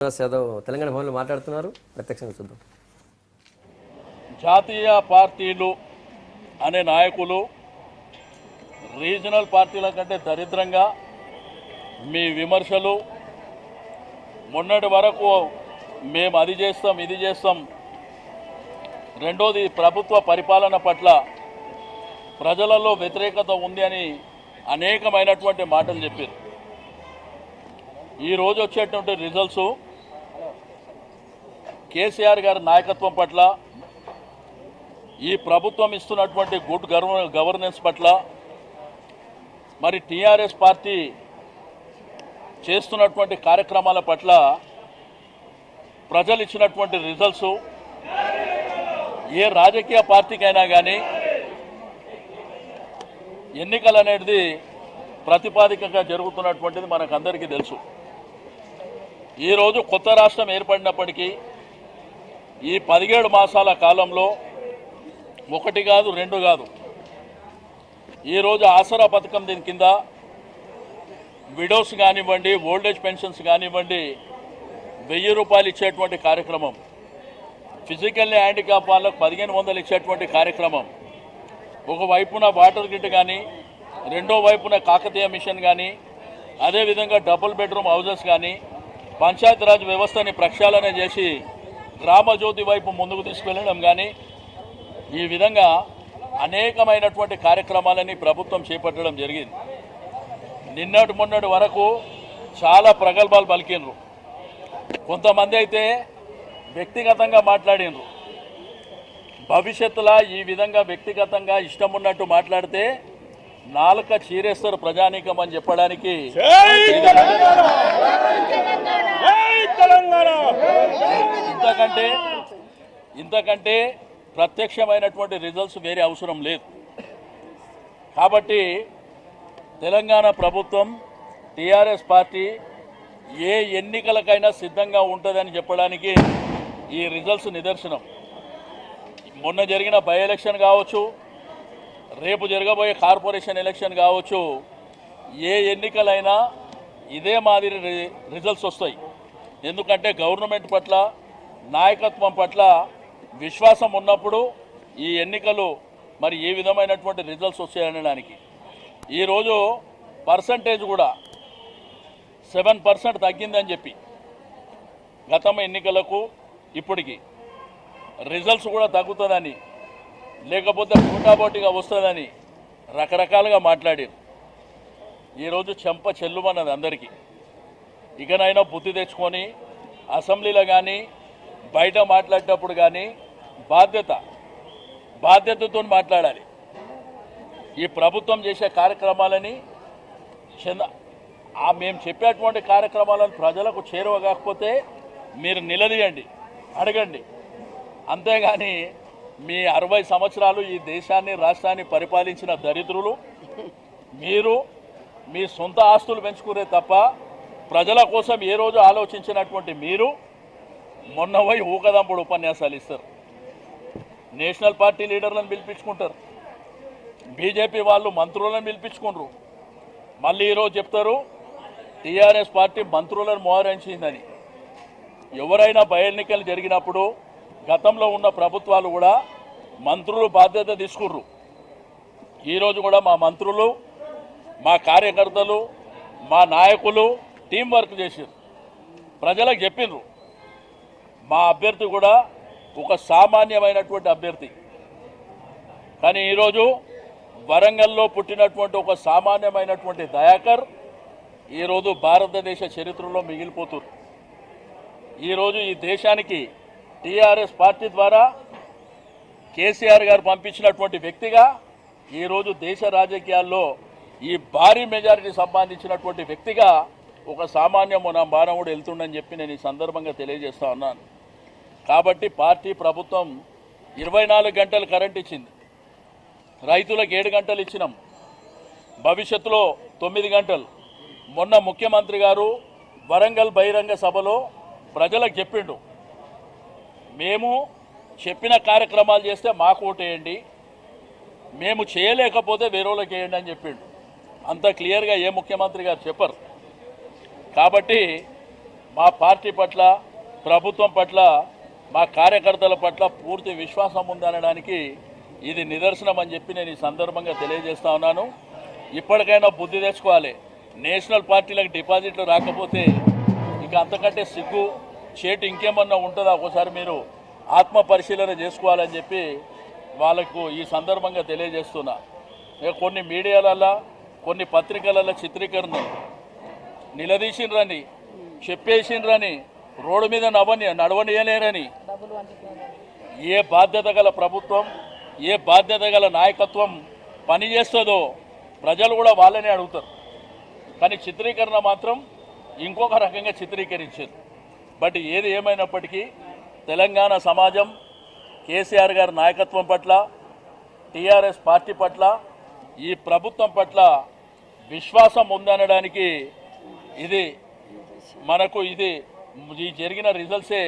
యాదవ్ తెలంగాణ భవన్లో మాట్లాడుతున్నారు. ప్రత్యక్షంగా చూద్దాం. జాతీయ పార్టీలు అనే నాయకులు రీజనల్ పార్టీల కంటే దరిద్రంగా మీ విమర్శలు, మొన్నటి వరకు మేము అది చేస్తాం ఇది చేస్తాం, రెండోది ప్రభుత్వ పరిపాలన పట్ల ప్రజలలో వ్యతిరేకత ఉంది అని అనేకమైనటువంటి మాటలు చెప్పారు. ఈరోజు వచ్చేటువంటి రిజల్ట్స్ కేసీఆర్ గారి నాయకత్వం పట్ల, ఈ ప్రభుత్వం ఇస్తున్నటువంటి గుడ్ గవర్నెన్స్ పట్ల, మరి టీఆర్ఎస్ పార్టీ చేస్తున్నటువంటి కార్యక్రమాల పట్ల ప్రజలు ఇచ్చినటువంటి రిజల్ట్స్ ఏ రాజకీయ పార్టీకైనా కానీ ఎన్నికలు అనేది ప్రతిపాదికగా జరుగుతున్నటువంటిది మనకందరికీ తెలుసు. ఈరోజు కొత్త రాష్ట్రం ఏర్పడినప్పటికీ ఈ 17 మాసాల కాలంలో ఒకటి కాదు రెండు కాదు, ఈరోజు ఆసరా పథకం దీని కింద విడోస్ కానివ్వండి, ఓల్డేజ్ పెన్షన్స్ కానివ్వండి, 1000 రూపాయలు ఇచ్చేటువంటి కార్యక్రమం, ఫిజికల్లీ హ్యాండిక్యాప్ వాళ్ళకు 1500 ఇచ్చేటువంటి కార్యక్రమం, ఒకవైపున వాటర్ గ్రిడ్ కానీ, రెండో వైపున కాకతీయ మిషన్ కానీ, అదేవిధంగా డబుల్ బెడ్రూమ్ హౌజెస్ కానీ, పంచాయతీరాజ్ వ్యవస్థని ప్రక్షాళన చేసి గ్రామజ్యోతి వైపు ముందుకు తీసుకెళ్లడం కానీ, ఈ విధంగా అనేకమైనటువంటి కార్యక్రమాలని ప్రభుత్వం చేపట్టడం జరిగింది. నిన్నటి మొన్నటి వరకు చాలా ప్రగల్భాలు పలికినరు, కొంతమంది అయితే వ్యక్తిగతంగా మాట్లాడినరు. భవిష్యత్తులో ఈ విధంగా వ్యక్తిగతంగా ఇష్టం ఉన్నట్టు మాట్లాడితే నాలుక చీరేస్తారు ప్రజానీకం అని చెప్పడానికి ఇంతకంటే ప్రత్యక్షమైనటువంటి రిజల్ట్స్ వేరే అవసరం లేదు. కాబట్టి తెలంగాణ ప్రభుత్వం, టీఆర్ఎస్ పార్టీ ఏ ఎన్నికలకైనా సిద్ధంగా ఉంటుందని చెప్పడానికి ఈ రిజల్ట్స్ నిదర్శనం. మొన్న జరిగిన బై ఎలక్షన్ కావచ్చు, రేపు జరగబోయే కార్పొరేషన్ ఎలక్షన్ కావచ్చు, ఏ ఎన్నికలైనా ఇదే మాదిరి రిజల్ట్స్ వస్తాయి. ఎందుకంటే గవర్నమెంట్ పట్ల, నాయకత్వం పట్ల విశ్వాసం ఉన్నప్పుడు ఈ ఎన్నికలు మరి ఏ విధమైనటువంటి రిజల్ట్స్ వస్తాయనడానికి. ఈరోజు పర్సంటేజ్ కూడా 7% తగ్గిందని చెప్పి గతం ఎన్నికలకు ఇప్పటికి రిజల్ట్స్ కూడా తగ్గుతుందని, లేకపోతే పోటాపోటీగా వస్తుందని రకరకాలుగా మాట్లాడారు. ఈరోజు చెంప చెల్లుమన్నది అందరికీ. ఇకనైనా బుద్ధి తెచ్చుకొని అసెంబ్లీలో కానీ బయట మాట్లాడేటప్పుడు కానీ బాధ్యతతో మాట్లాడాలి. ఈ ప్రభుత్వం చేసే కార్యక్రమాలని మేము చెప్పేటువంటి కార్యక్రమాలను ప్రజలకు చేరువ కాకపోతే మీరు నిలదీయండి, అడగండి. అంతేగాని మీ 60 సంవత్సరాలు ఈ దేశాన్ని, రాష్ట్రాన్ని పరిపాలించిన దరిద్రులు మీరు మీ సొంత ఆస్తులు పెంచుకునే తప్ప ప్రజల కోసం ఏ రోజు ఆలోచించినటువంటి మీరు మొన్న పోయి ఊకదంపుడు ఉపన్యాసాలు ఇస్తారు. నేషనల్ పార్టీ లీడర్లను పిలిపించుకుంటారు, బీజేపీ వాళ్ళు మంత్రులను పిలిపించుకుంటారు. మళ్ళీ ఈరోజు చెప్తారు టీఆర్ఎస్ పార్టీ మంత్రులను మోహరించిందని. ఎవరైనా బై ఎన్నికలు జరిగినప్పుడు గతంలో ఉన్న ప్రభుత్వాలు కూడా మంత్రులు బాధ్యత తీసుకుర్రు. ఈరోజు కూడా మా మంత్రులు, మా కార్యకర్తలు, మా నాయకులు టీం వర్క్ చేసారు, ప్రజలకు చెప్పిండ్రు. మా అభ్యర్థి కూడా ఒక సామాన్యమైనటువంటి అభ్యర్థి, కానీ ఈరోజు వరంగల్లో పుట్టినటువంటి ఒక సామాన్యమైనటువంటి దయాకర్ ఈరోజు భారతదేశ చరిత్రలో మిగిలిపోతున్నారు. ఈరోజు ఈ దేశానికి టీఆర్ఎస్ పార్టీ ద్వారా కేసీఆర్ గారు పంపించినటువంటి వ్యక్తిగా ఈరోజు దేశ రాజకీయాల్లో ఈ భారీ మెజారిటీ సంపాదించినటువంటి వ్యక్తిగా ఒక సామాన్య మానవుడు వెళ్తుండని చెప్పి నేను ఈ సందర్భంగా తెలియజేస్తా ఉన్నాను. కాబట్టి పార్టీ, ప్రభుత్వం 24 గంటలు కరెంట్ ఇచ్చింది, రైతులకు 7 గంటలు ఇచ్చినాం, భవిష్యత్తులో 9 గంటలు. మొన్న ముఖ్యమంత్రి గారు వరంగల్ బహిరంగ సభలో ప్రజలకు చెప్పిండు, మేము చెప్పిన కార్యక్రమాలు చేస్తే మాకు ఓటేయండి, మేము చేయలేకపోతే వేరేళ్ళకి వేయండి అని చెప్పిండు. అంత క్లియర్గా ఏ ముఖ్యమంత్రి గారు చెప్పరు. కాబట్టి మా పార్టీ పట్ల, ప్రభుత్వం పట్ల, మా కార్యకర్తల పట్ల పూర్తి విశ్వాసం ఉందనడానికి ఇది నిదర్శనం అని చెప్పి నేను ఈ సందర్భంగా తెలియజేస్తా ఉన్నాను. ఇప్పటికైనా బుద్ధి తెచ్చుకోవాలి. నేషనల్ పార్టీలకు డిపాజిట్లు రాకపోతే ఇక అంతకంటే సిగ్గు చేటు ఇంకేమన్నా ఉంటుందా? ఒకసారి మీరు ఆత్మ పరిశీలన చేసుకోవాలని చెప్పి వాళ్ళకు ఈ సందర్భంగా తెలియజేస్తున్నా. ఇక కొన్ని మీడియాలల్లో, కొన్ని పత్రికలలో చిత్రీకరణ నిలదీసిండ్రని, చెప్పేసిండ్రని, రోడ్డు మీద నడవనియలేరని ఏ బాధ్యత గల ప్రభుత్వం, ఏ బాధ్యత గల నాయకత్వం పనిచేస్తుందో ప్రజలు కూడా వాళ్ళనే అడుగుతారు. కానీ చిత్రీకరణ మాత్రం ఇంకొక రకంగా చిత్రీకరించారు. బట్ ఏది ఏమైనప్పటికీ తెలంగాణ సమాజం కేసీఆర్ గారి నాయకత్వం పట్ల, టీఆర్ఎస్ పార్టీ పట్ల, ఈ ప్రభుత్వం పట్ల విశ్వాసం ఉందనడానికి ఇది మనకు ఈ జరిగిన రిజల్ట్సే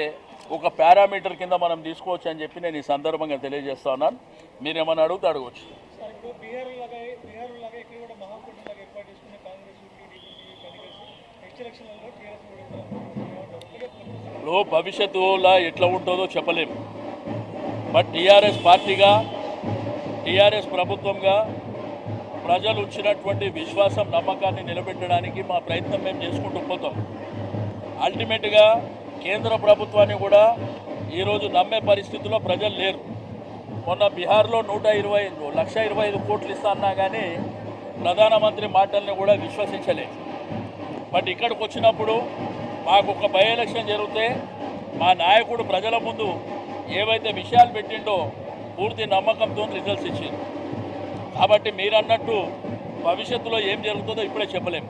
ఒక పారామీటర్ కింద మనం తీసుకోవచ్చు అని చెప్పి నేను ఈ సందర్భంగా తెలియజేస్తా ఉన్నాను. మీరేమన్నా అడిగితే అడగవచ్చు. ఇప్పుడు భవిష్యత్తులో ఎట్లా ఉంటుందో చెప్పలేము. బట్ టీఆర్ఎస్ పార్టీగా, టీఆర్ఎస్ ప్రభుత్వంగా ప్రజలు ఉంచినటువంటి విశ్వాసం, నమ్మకాన్ని నిలబెట్టడానికి మా ప్రయత్నం మేము చేసుకుంటూ పోతాం. అల్టిమేట్గా కేంద్ర ప్రభుత్వాన్ని కూడా ఈరోజు నమ్మే పరిస్థితిలో ప్రజలు లేరు. మొన్న బీహార్లో 125 కోట్లు ఇస్తా అన్నా కానీ ప్రధానమంత్రి మాటల్ని కూడా విశ్వసించలేదు. బట్ ఇక్కడికి వచ్చినప్పుడు మాకు ఒక బై ఎలక్షన్ జరిగితే మా నాయకుడు ప్రజల ముందు ఏవైతే విషయాలు పెట్టిండో పూర్తి నమ్మకంతో రిజల్ట్స్ ఇచ్చింది. కాబట్టి మీరు అన్నట్టు భవిష్యత్తులో ఏం జరుగుతుందో ఇప్పుడే చెప్పలేము.